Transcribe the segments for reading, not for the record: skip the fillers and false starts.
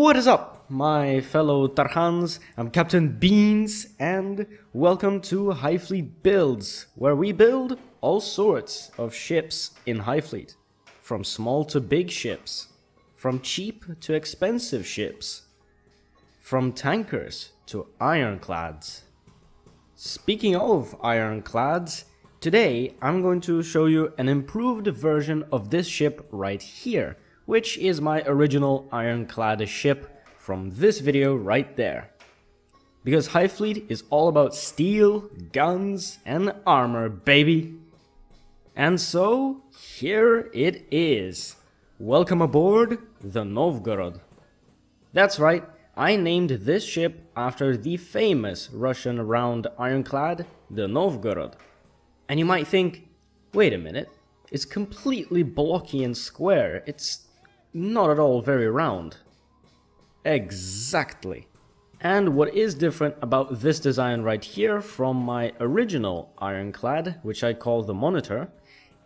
What is up, my fellow Tarhans? I'm Captain Beans, and welcome to HighFleet Builds, where we build all sorts of ships in HighFleet. From small to big ships, from cheap to expensive ships, from tankers to ironclads. Speaking of ironclads, today I'm going to show you an improved version of this ship right here, which is my original ironclad ship from this video right there. Because HighFleet is all about steel, guns, and armor, baby. And so, here it is. Welcome aboard the Novgorod. That's right, I named this ship after the famous Russian round ironclad, the Novgorod. And you might think, wait a minute, it's completely blocky and square, it's not at all very round. Exactly. And what is different about this design right here from my original ironclad, which I call the Monitor,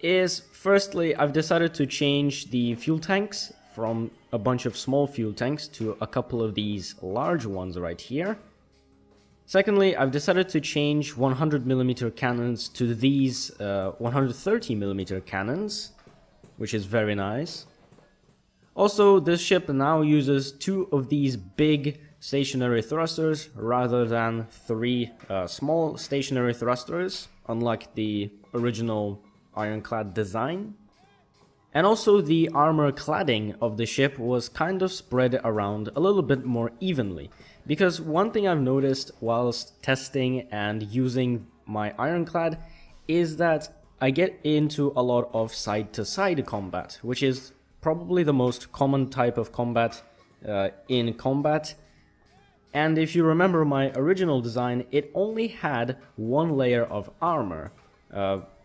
is firstly I've decided to change the fuel tanks from a bunch of small fuel tanks to a couple of these large ones right here. Secondly, I've decided to change 100mm cannons to these 130mm cannons, which is very nice. Also, this ship now uses 2 of these big stationary thrusters rather than 3 small stationary thrusters, unlike the original ironclad design. And also the armor cladding of the ship was kind of spread around a little bit more evenly, because one thing I've noticed whilst testing and using my ironclad is that I get into a lot of side-to-side combat, which is probably the most common type of combat in combat. And if you remember my original design, it only had 1 layer of armor,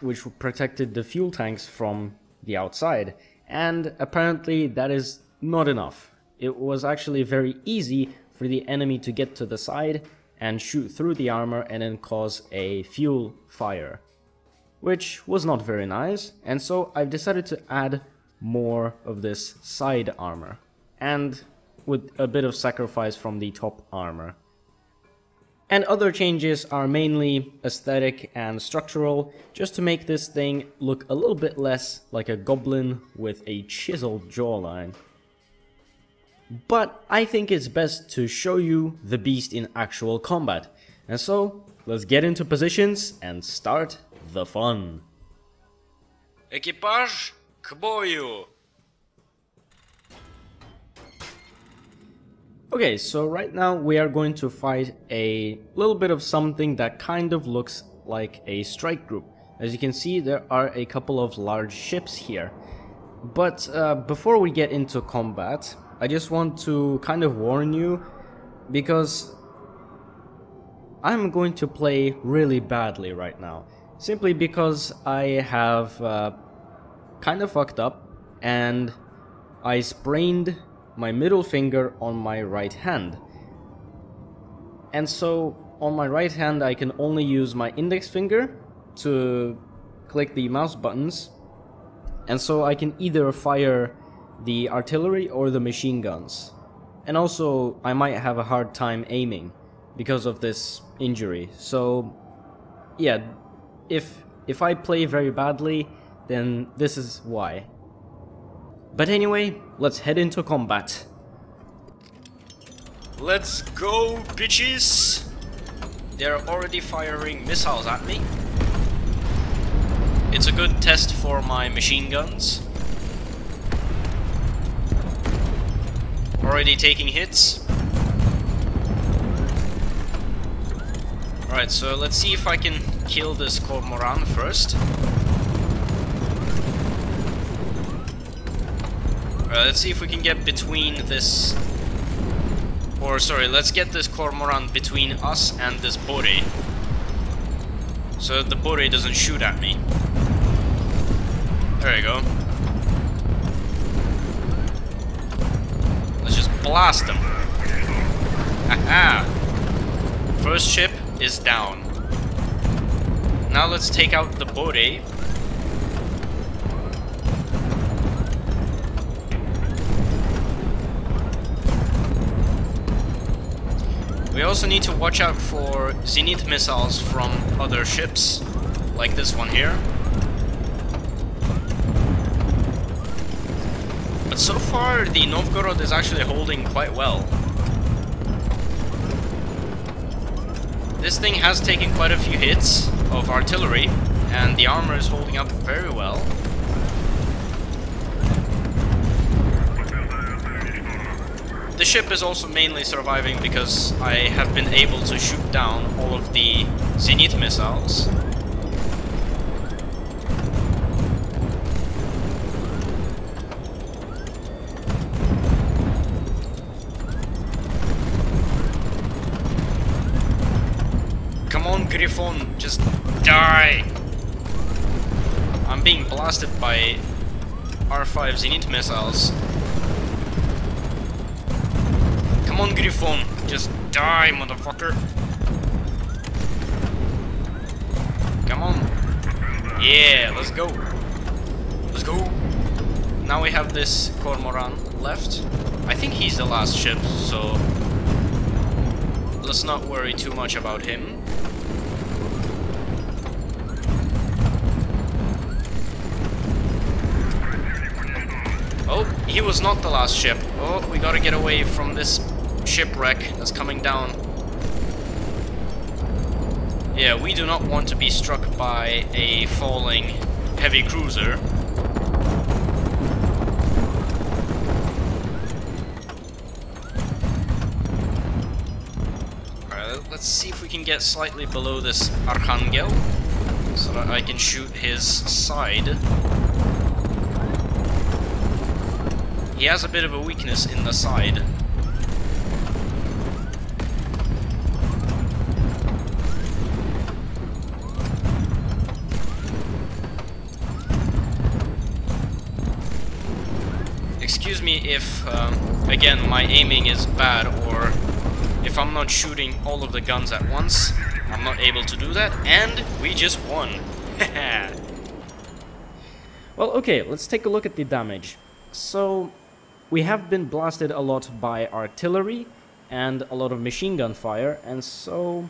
which protected the fuel tanks from the outside, and apparently that is not enough. It was actually very easy for the enemy to get to the side and shoot through the armor and then cause a fuel fire, which was not very nice, and so I've decided to add more of this side armor, and with a bit of sacrifice from the top armor. And other changes are mainly aesthetic and structural, just to make this thing look a little bit less like a goblin with a chiseled jawline. But I think it's best to show you the beast in actual combat, and so let's get into positions and start the fun. Экипаж, к бою! Okay, so right now we are going to fight a little bit of something that kind of looks like a strike group. As you can see, there are a couple of large ships here. But before we get into combat, I just want to kind of warn you, because I'm going to play really badly right now. Simply because I have kind of fucked up and I sprained my middle finger on my right hand. And so on my right hand I can only use my index finger to click the mouse buttons, and so I can either fire the artillery or the machine guns. And also I might have a hard time aiming because of this injury. So yeah, if I play very badly, then this is why. But anyway, let's head into combat. Let's go, bitches! They're already firing missiles at me. It's a good test for my machine guns. Already taking hits. Alright, so let's see if I can kill this cormoran first. Let's see if we can get between this... Or sorry, let's get this cormoran between us and this bore, so that the bore doesn't shoot at me. There you go. Let's just blast them. Haha! First ship is down. Now let's take out the bore. We also need to watch out for Zenith missiles from other ships, like this one here. But so far, the Novgorod is actually holding quite well. This thing has taken quite a few hits of artillery, and the armor is holding up very well. The ship is also mainly surviving because I have been able to shoot down all of the Zenith missiles. Come on, Griffon, just die! I'm being blasted by R5 Zenith missiles. Come on, Griffon, just die, motherfucker. Come on. Yeah, let's go. Let's go. Now we have this Cormoran left. I think he's the last ship, so let's not worry too much about him. Oh, he was not the last ship. Oh, we gotta get away from this shipwreck that's coming down. Yeah, we do not want to be struck by a falling heavy cruiser. Alright, let's see if we can get slightly below this Archangel so that I can shoot his side. He has a bit of a weakness in the side. Excuse me if, again, my aiming is bad, or if I'm not shooting all of the guns at once. I'm not able to do that, and we just won. Well, okay, let's take a look at the damage. So, we have been blasted a lot by artillery and a lot of machine gun fire, and so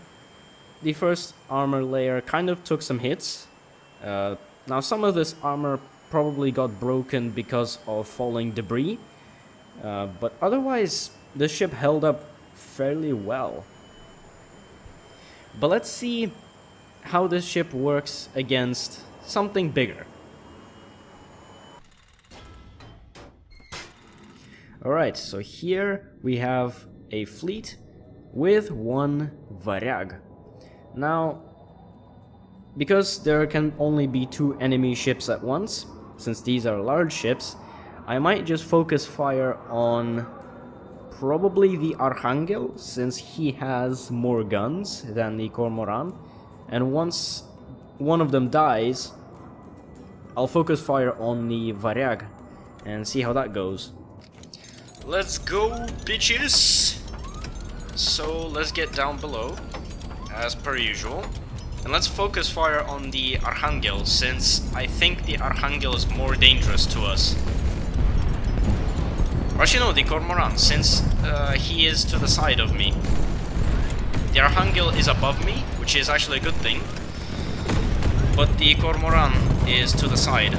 the first armor layer kind of took some hits. Now some of this armor probably got broken because of falling debris, but otherwise the ship held up fairly well. But let's see how this ship works against something bigger. Alright, so here we have a fleet with one Varyag. Now, because there can only be 2 enemy ships at once, since these are large ships, I might just focus fire on probably the Archangel, since he has more guns than the Cormoran, and once one of them dies, I'll focus fire on the Varyag and see how that goes. Let's go, bitches! So, let's get down below, as per usual. And let's focus fire on the Archangel, since I think the Archangel is more dangerous to us. Or actually no, the Cormoran, since he is to the side of me. The Archangel is above me, which is actually a good thing. But the Cormoran is to the side.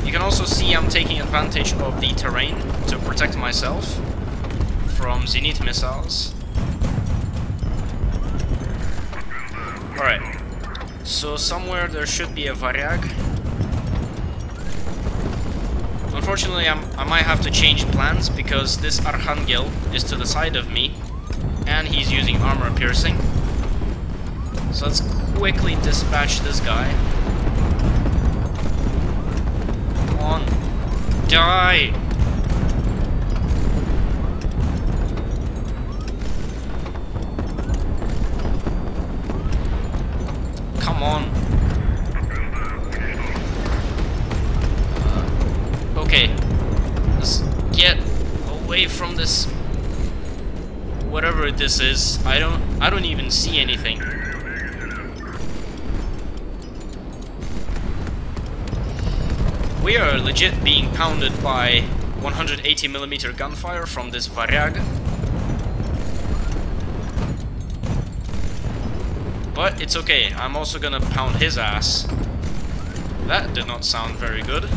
You can also see I'm taking advantage of the terrain to protect myself from Zenith missiles. Alright, so somewhere there should be a Varyag. Unfortunately, I might have to change plans because this Archangel is to the side of me and he's using armor piercing. So let's quickly dispatch this guy. On. Die! Come on. Okay. Let's get away from this. Whatever this is. I don't even see anything. we are legit being pounded by 180mm gunfire from this Varyag. But it's okay, I'm also gonna pound his ass. That did not sound very good.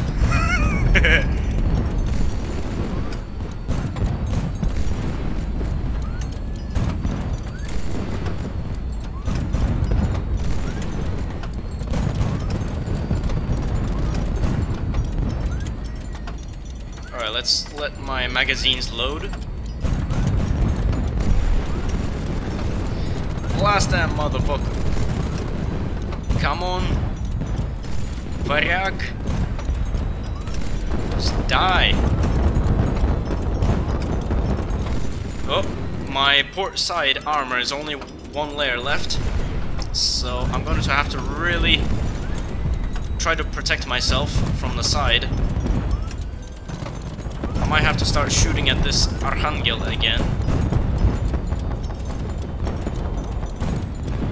Alright, let's let my magazines load. Blast that motherfucker. Come on. Varyag. Just die. Oh, my port side armor is only one layer left. So I'm going to have to really try to protect myself from the side. I might have to start shooting at this Archangel again.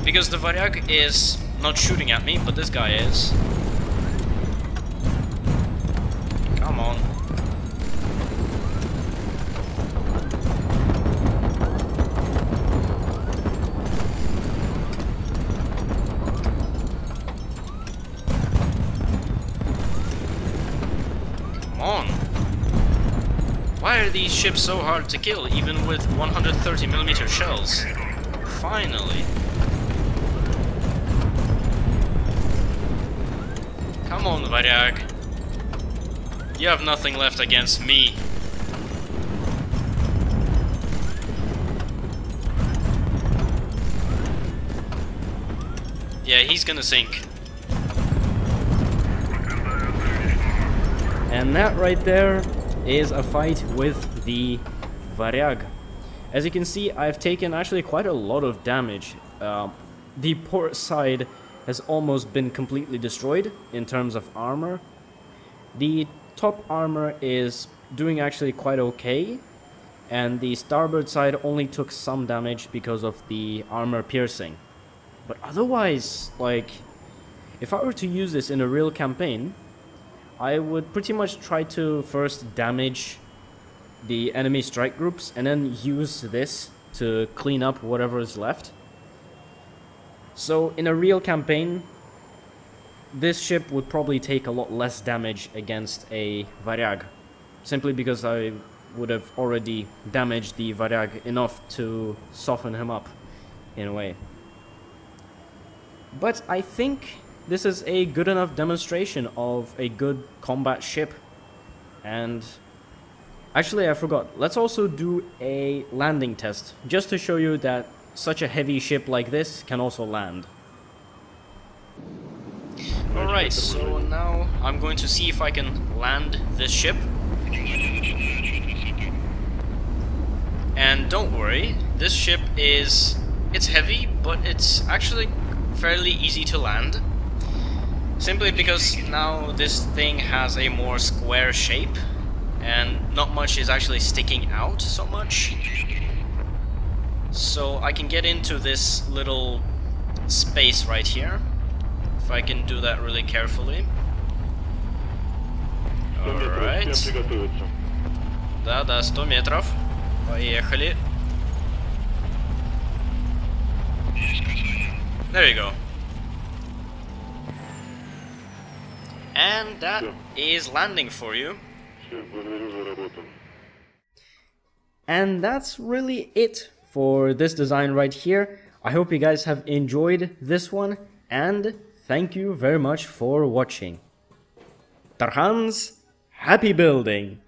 Because the Varyag is not shooting at me, but this guy is. Come on. Come on. Why are these ships so hard to kill, even with 130mm shells? Finally. Come on, Varyag. You have nothing left against me. Yeah, he's gonna sink. And that right there is a fight with the Varyag. As you can see, I've taken actually quite a lot of damage. The port side has almost been completely destroyed in terms of armor. The top armor is doing actually quite okay, and the starboard side only took some damage because of the armor piercing. But otherwise, like, if I were to use this in a real campaign, I would pretty much try to first damage the enemy strike groups and then use this to clean up whatever is left. So in a real campaign, this ship would probably take a lot less damage against a Varyag, simply because I would have already damaged the Varyag enough to soften him up in a way. But I think this is a good enough demonstration of a good combat ship. And actually I forgot, let's also do a landing test, just to show you that such a heavy ship like this can also land. Alright, so now I'm going to see if I can land this ship. And don't worry, this ship it's heavy, but it's actually fairly easy to land. Simply because now this thing has a more square shape, and not much is actually sticking out so much. So I can get into this little space right here, if I can do that really carefully. Alright. Да, 100 метров. Поехали. There you go. And that is landing for you. And that's really it for this design right here. I hope you guys have enjoyed this one, and thank you very much for watching. Tarhans, happy building!